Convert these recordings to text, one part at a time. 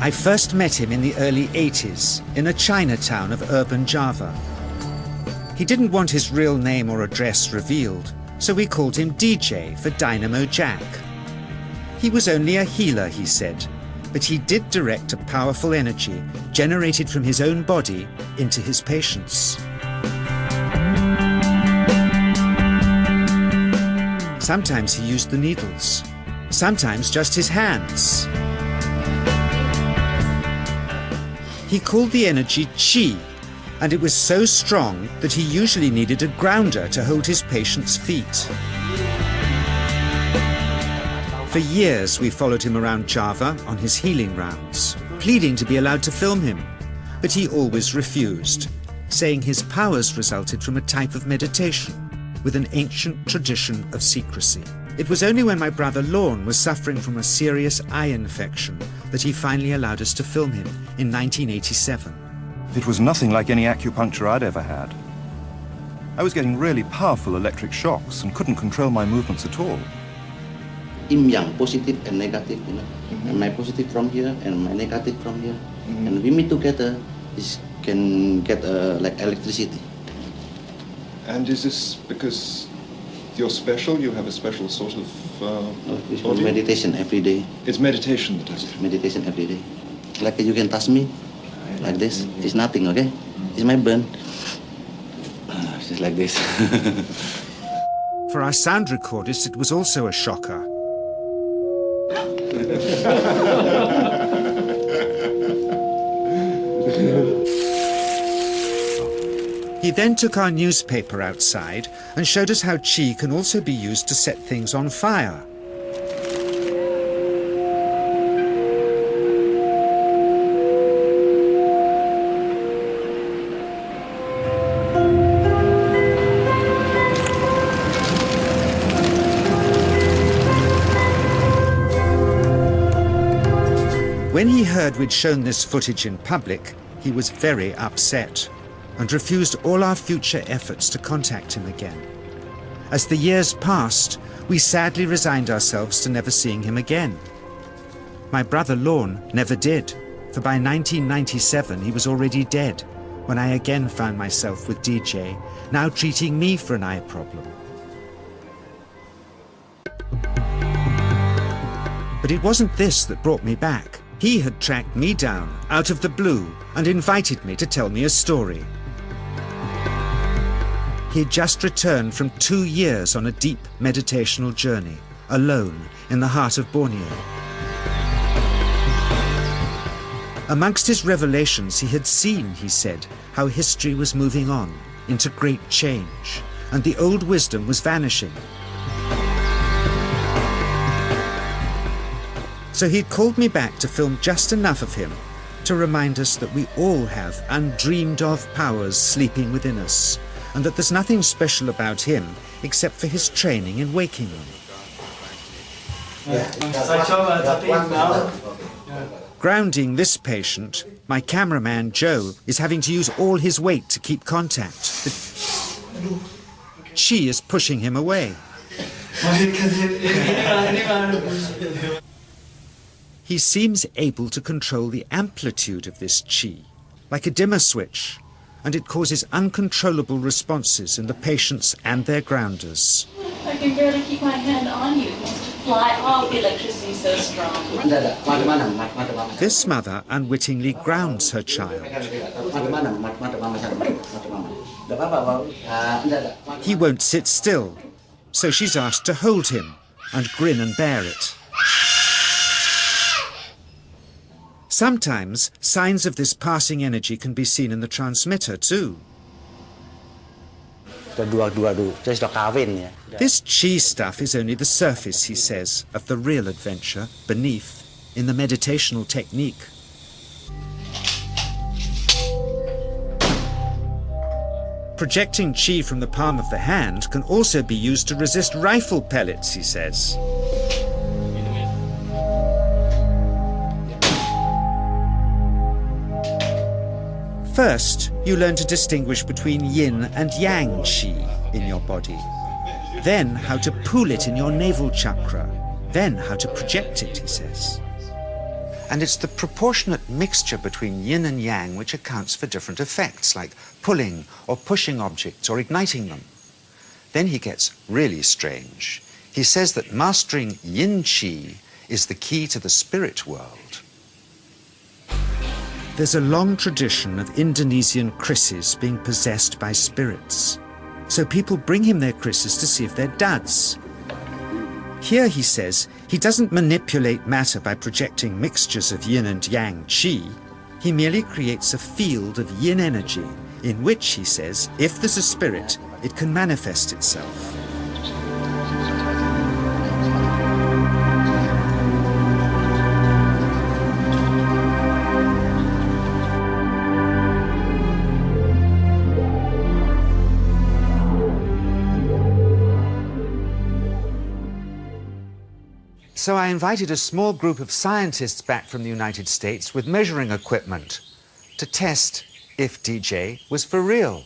I first met him in the early 80s in a Chinatown of urban Java. He didn't want his real name or address revealed, so we called him DJ for Dynamo Jack. He was only a healer, he said, but he did direct a powerful energy generated from his own body into his patients. Sometimes he used the needles, sometimes just his hands. He called the energy Qi, and it was so strong that he usually needed a grounder to hold his patients' feet. For years we followed him around Java on his healing rounds, pleading to be allowed to film him, but he always refused, saying his powers resulted from a type of meditation with an ancient tradition of secrecy. It was only when my brother Lorne was suffering from a serious eye infection that he finally allowed us to film him in 1987. It was nothing like any acupuncture I'd ever had. I was getting really powerful electric shocks and couldn't control my movements at all. Yin yang, positive and negative, you know. And my positive from here and my negative from here. And we meet together, this can get like electricity. And is this because you're special? You have a special sort of it's for meditation every day. It's meditation that does it? Meditation every day. Like you can touch me, like this. It's nothing, okay? It's my burn. Just like this. For our sound recordist, it was also a shocker. He then took our newspaper outside and showed us how Qi can also be used to set things on fire. When he heard we'd shown this footage in public, he was very upset and refused all our future efforts to contact him again. As the years passed, we sadly resigned ourselves to never seeing him again. My brother Lorne never did, for by 1997 he was already dead, when I again found myself with DJ, now treating me for an eye problem. But it wasn't this that brought me back. He had tracked me down out of the blue and invited me to tell me a story. He'd just returned from 2 years on a deep meditational journey, alone in the heart of Borneo. Amongst his revelations, he had seen, he said, how history was moving on into great change, and the old wisdom was vanishing. So he'd called me back to film just enough of him to remind us that we all have undreamed of powers sleeping within us, and that there's nothing special about him except for his training in waking them. Grounding this patient, my cameraman Joe is having to use all his weight to keep contact. But Qi is pushing him away. He seems able to control the amplitude of this Qi, like a dimmer switch, and it causes uncontrollable responses in the patients and their grounders. I can barely keep my hand on you. It wants to fly off. The electricity is so strong. This mother unwittingly grounds her child. He won't sit still, so she's asked to hold him and grin and bear it. Sometimes signs of this passing energy can be seen in the transmitter too. This Qi stuff is only the surface, he says, of the real adventure beneath, in the meditational technique. Projecting Qi from the palm of the hand can also be used to resist rifle pellets, he says. First, you learn to distinguish between yin and yang Qi in your body. Then how to pool it in your navel chakra. Then how to project it, he says. And it's the proportionate mixture between yin and yang which accounts for different effects, like pulling or pushing objects or igniting them. Then he gets really strange. He says that mastering yin qi is the key to the spirit world. There's a long tradition of Indonesian krisis being possessed by spirits. So people bring him their krisis to see if they're duds. Here, he says, he doesn't manipulate matter by projecting mixtures of yin and yang qi. He merely creates a field of yin energy in which, he says, if there's a spirit, it can manifest itself. So I invited a small group of scientists back from the United States with measuring equipment to test if DJ was for real.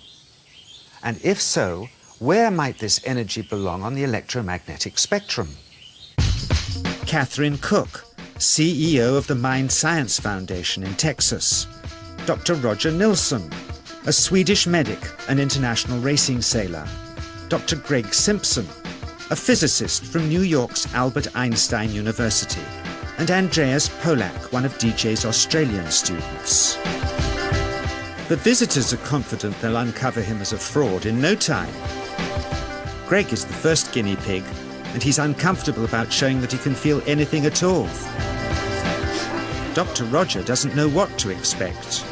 And if so, where might this energy belong on the electromagnetic spectrum? Catherine Cook, CEO of the Mind Science Foundation in Texas. Dr. Roger Nilsson, a Swedish medic and international racing sailor. Dr. Greg Simpson, a physicist from New York's Albert Einstein University, and Andreas Polak, one of DJ's Australian students. The visitors are confident they'll uncover him as a fraud in no time. Greg is the first guinea pig, and he's uncomfortable about showing that he can feel anything at all. Dr. Roger doesn't know what to expect.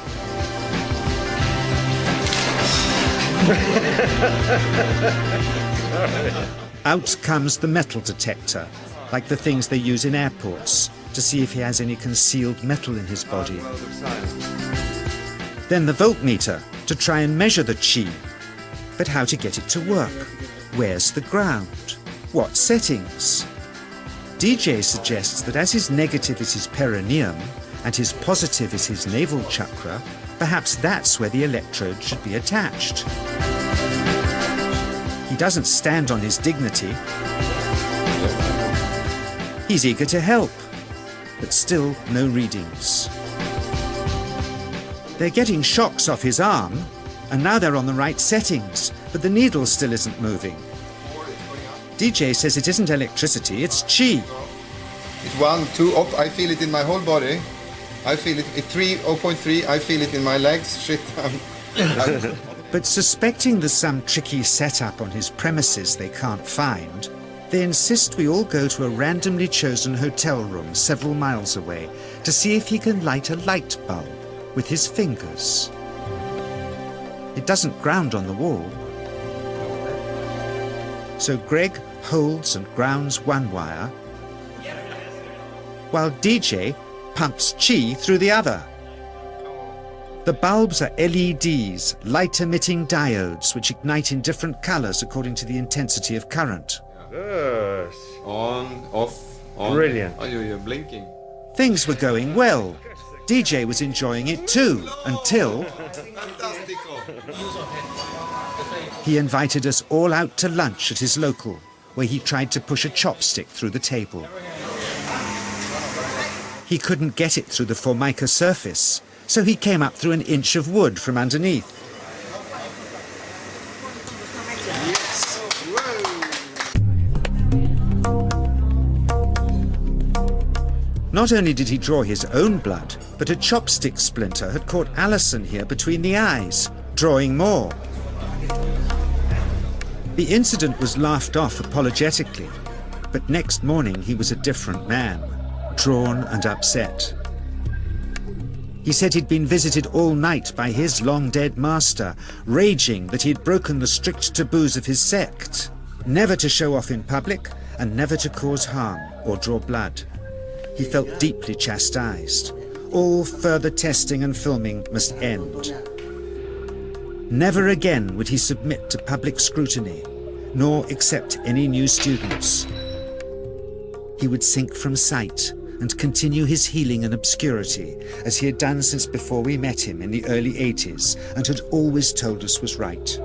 Out comes the metal detector, like the things they use in airports, to see if he has any concealed metal in his body. Then the voltmeter, to try and measure the qi. But how to get it to work? Where's the ground? What settings? DJ suggests that as his negative is his perineum, and his positive is his navel chakra, perhaps that's where the electrode should be attached. He doesn't stand on his dignity. He's eager to help, but still no readings. They're getting shocks off his arm, and now they're on the right settings, but the needle still isn't moving. DJ says it isn't electricity, it's qi. It's 1, 2, up, I feel it in my whole body. I feel it at 3, 0.3, I feel it in my legs. Shit, But suspecting there's some tricky setup on his premises they can't find, they insist we all go to a randomly chosen hotel room several miles away to see if he can light a light bulb with his fingers. It doesn't ground on the wall. So Greg holds and grounds one wire, while DJ pumps qi through the other. The bulbs are LEDs, light-emitting diodes, which ignite in different colors according to the intensity of current. Yes. on, off, on. Brilliant. Oh, you're blinking. Things were going well. DJ was enjoying it too, until he invited us all out to lunch at his local, where he tried to push a chopstick through the table. He couldn't get it through the formica surface, so he came up through an inch of wood from underneath. Not only did he draw his own blood, but a chopstick splinter had caught Alison here between the eyes, drawing more. The incident was laughed off apologetically, but next morning he was a different man, drawn and upset. He said he'd been visited all night by his long-dead master, raging that he'd broken the strict taboos of his sect, never to show off in public and never to cause harm or draw blood. He felt deeply chastised. All further testing and filming must end. Never again would he submit to public scrutiny, nor accept any new students. He would sink from sight and continue his healing in obscurity, as he had done since before we met him in the early 80s and had always told us was right.